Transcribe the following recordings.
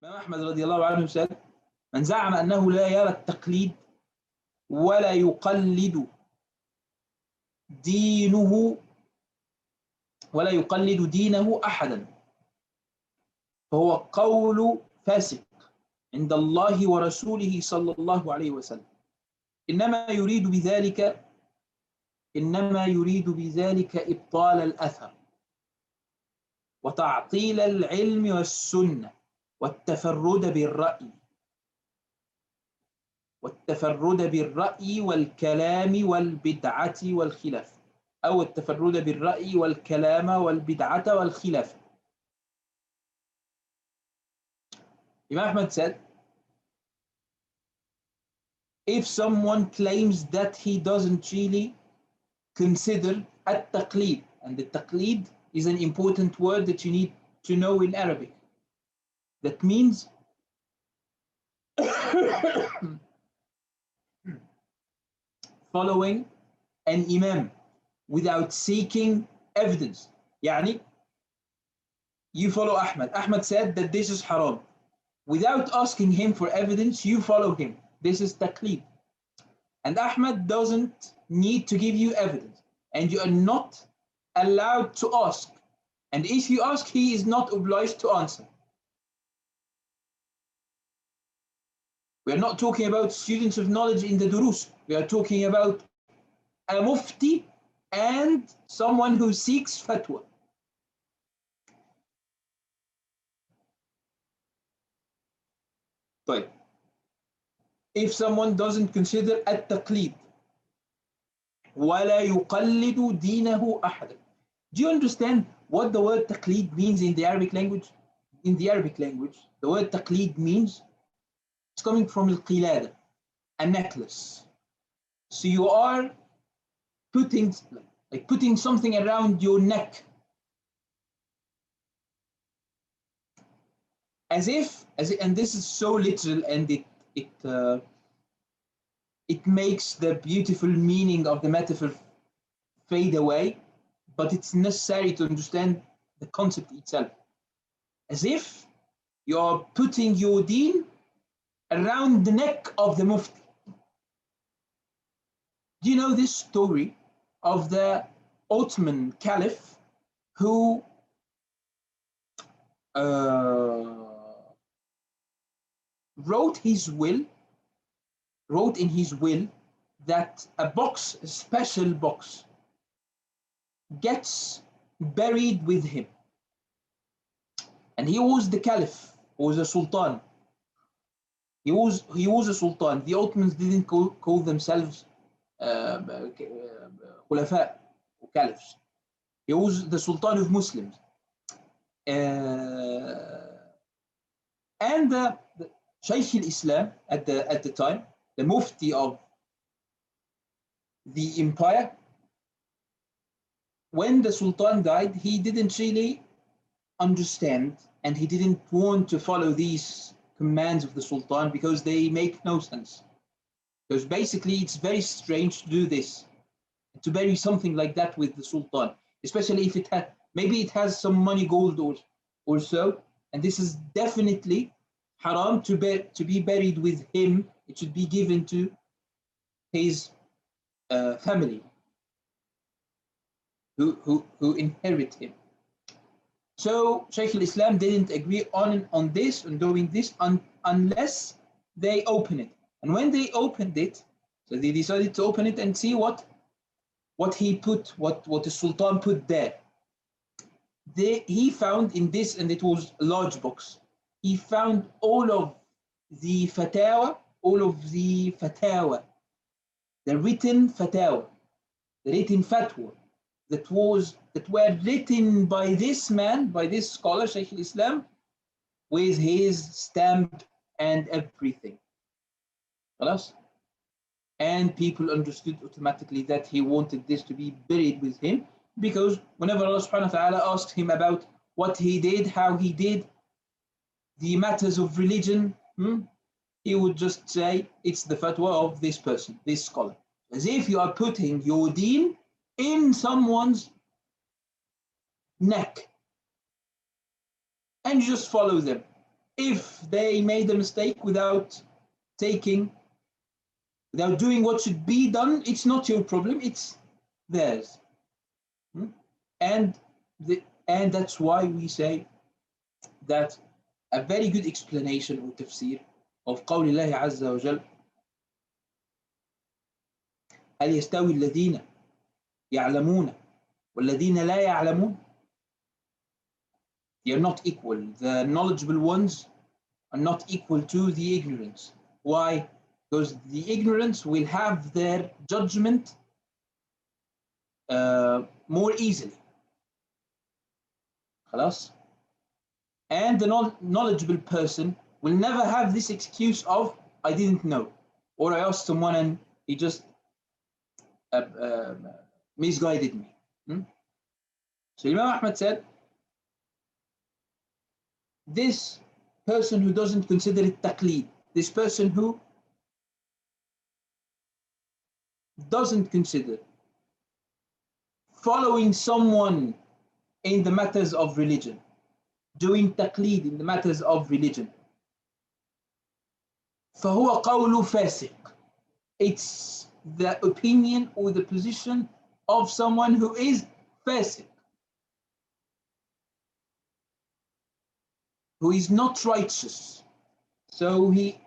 Imam Ahmad radiallahu anhu said, من زعم أنه لا يرى التقليد ولا يقلد دينه ولا يقلد دينه أحدا فهو قول فاسق عند الله ورسوله صلى الله عليه وسلم إنما يريد بذلك إبطال الأثر وتعطيل العلم والسنة والتفرد بالرأي والكلام والبدعة والخلاف أو التفرد بالرأي والكلام والبدعة والخلاف. Imam Ahmad said, if someone claims that he doesn't really consider at-taqleed, and the taqleed is an important word that you need to know in Arabic. That means following an imam without seeking evidence. Yani, you follow Ahmad. Ahmad said that this is haram. Without asking him for evidence, you follow him. This is taqleed. And Ahmad doesn't need to give you evidence. And you are not allowed to ask. And if you ask, he is not obliged to answer. We are not talking about students of knowledge in the durus. We are talking about a mufti and someone who seeks fatwa. But if someone doesn't consider at-taqleed, وَلَا يُقَلِّدُ دِينَهُ أَحَدًا. Do you understand what the word taqleed means in the Arabic language? In the Arabic language, the word taqleed means, it's coming from al-qilada, a necklace. So you are putting something around your neck, and this is so literal, and it makes the beautiful meaning of the metaphor fade away, but it's necessary to understand the concept itself. As if you're putting your deen around the neck of the mufti. Do you know this story of the Ottoman Caliph who wrote in his will that a special box, gets buried with him. And he was the Caliph, he was a Sultan. He was a Sultan. The Ottomans didn't call themselves Khulafa or Caliphs. He was the Sultan of Muslims. And the Shaykh Islam at the time, the Mufti of the empire, when the Sultan died, he didn't really understand, and he didn't want to follow these commands of the Sultan because they make no sense. Because basically it's very strange to do this, to bury something like that with the Sultan, especially if maybe it has some money, gold or so, and this is definitely haram to be buried with him. It should be given to his family who inherit him. So Shaykh al-Islam didn't agree on doing this unless they open it. And when they opened it, so they decided to open it and see what he put, what the Sultan put there. He found in this, and it was a large box, he found all of the fatawa, the written fatwa that were written by this man, by this scholar, Shaykh al-Islam, with his stamp and everything. And people understood automatically that he wanted this to be buried with him, because whenever Allah subhanahu wa ta'ala asked him about what he did, how he did the matters of religion, he would just say, it's the fatwa of this person, this scholar. As if you are putting your deen in someone's neck, and you just follow them. If they made a mistake without doing what should be done, it's not your problem, it's theirs. And that's why we say that a very good explanation or tafsir of قول الله عز وجل هل يستوي الذين يعلمون والذين لا يعلمون. They are not equal. The knowledgeable ones are not equal to the ignorance. Why? Because the ignorance will have their judgment more easily. خلاص? And the knowledgeable person will never have this excuse of I didn't know, or I asked someone and he just misguided me. So Imam Ahmad said, this person who doesn't consider it taqleed, this person who doesn't consider following someone in the matters of religion, doing taqleed in the matters of religion, فهو قول فاسق. It's the opinion or the position of someone who is fasiq, who is not righteous. So he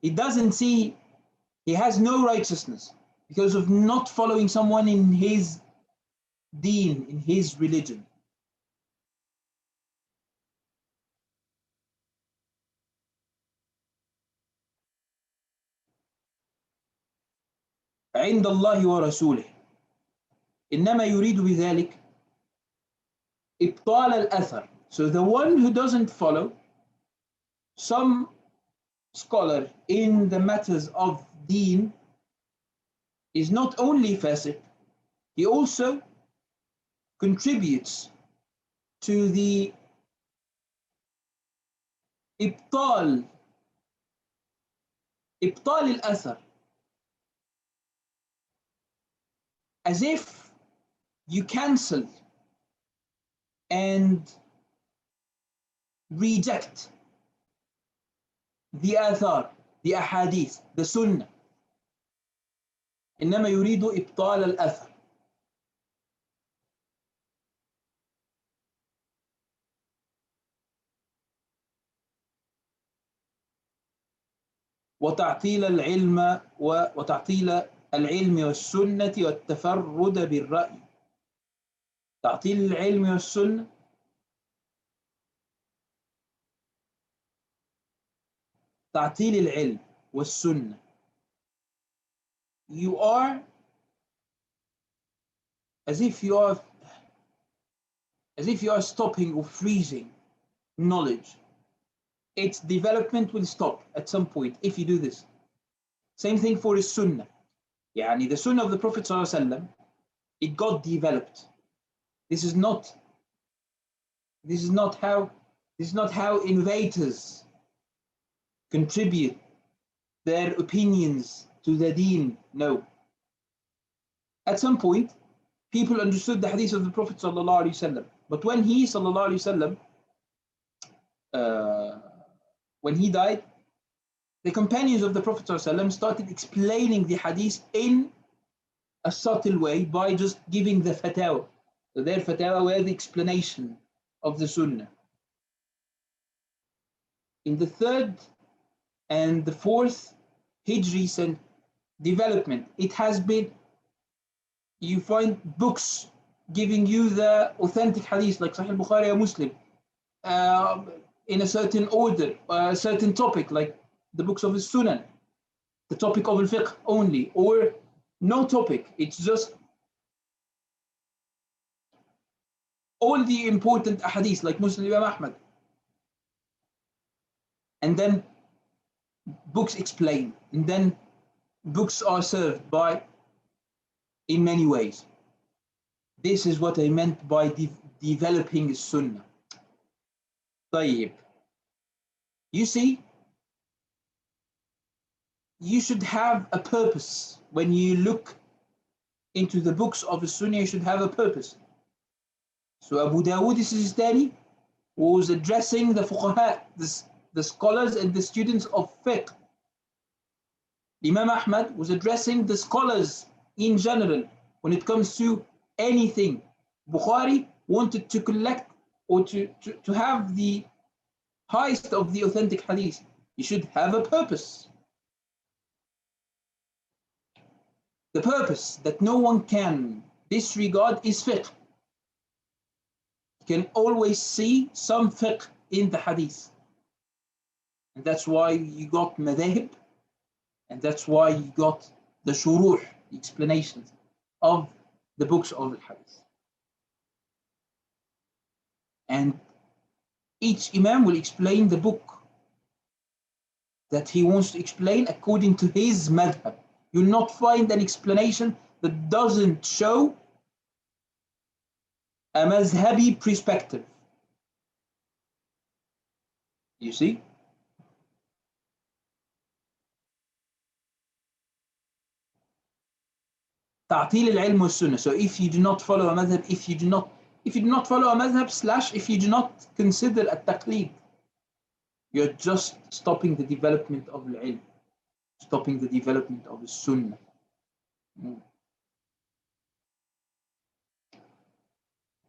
doesn't see, he has no righteousness because of not following someone in his deen, in his religion. عند الله ورسوله إنما يريد بذلك إبطال الأثر. So the one who doesn't follow some scholar in the matters of deen is not only fasiq, he also contributes to the إبطال الأثر, as if you cancel and reject the athar, the ahadith, the sunnah. إنما يريد إبطال الأثر. وتعطيل العلم والسنة والتفرد بالرأي. تعطيل العلم والسنة تعطيل العلم والسنة. You are as if you are stopping or freezing knowledge. Its development will stop at some point if you do this. Same thing for the sunnah. يعني the sunnah of the Prophet ﷺ, it got developed. This is not how innovators contribute their opinions to the deen. No. At some point, people understood the hadith of the Prophet ﷺ. But when he ﷺ, when he died, the companions of the Prophet ﷺ started explaining the hadith in a subtle way by just giving the fatawa. So their fatawa were the explanation of the sunnah. In the 3rd and the 4th Hijri development, it has been, you find books giving you the authentic hadith like Sahih Bukhari or Muslim in a certain order, a certain topic like the books of the Sunan, the topic of al-fiqh only, or no topic. It's just all the important ahadith like Muslim Imam Ahmad. And then books explain, and then books are served in many ways. This is what I meant by developing Sunnah. طيب. You see, you should have a purpose. When you look into the books of the Sunnah, you should have a purpose. So Abu Dawud is Sistani, who was addressing the fuqaha, the scholars and the students of fiqh. Imam Ahmad was addressing the scholars in general when it comes to anything. Bukhari wanted to collect or to have the highest of the authentic hadith. You should have a purpose. The purpose that no one can disregard is fiqh. You can always see some fiqh in the hadith. And that's why you got madhahib, and that's why you got the shuruh, the explanations of the books of the hadith. And each imam will explain the book that he wants to explain according to his madhab. You'll not find an explanation that doesn't show a mazhabi perspective. You see? تعطيل العلم والسنة. So if you do not follow a madhab, if you do not follow a madhab / if you do not consider a taqleed, you're just stopping the development of the ilm, stopping the development of the sunnah.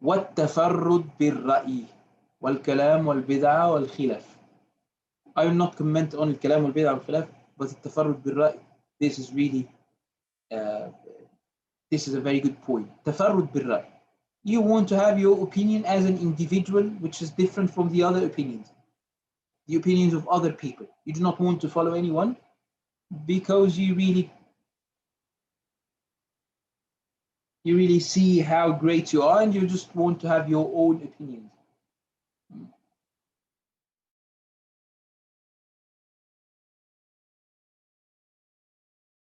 والتفرد بالرأي والكلام والبدعة والخلاف. I will not comment on الكلام والبدعة والخلاف, but التفرد بالرأي, this is really this is a very good point. تفرد بالرأي. You want to have your opinion as an individual, which is different from the other opinions, the opinions of other people. You do not want to follow anyone because you really see how great you are, and you just want to have your own opinions.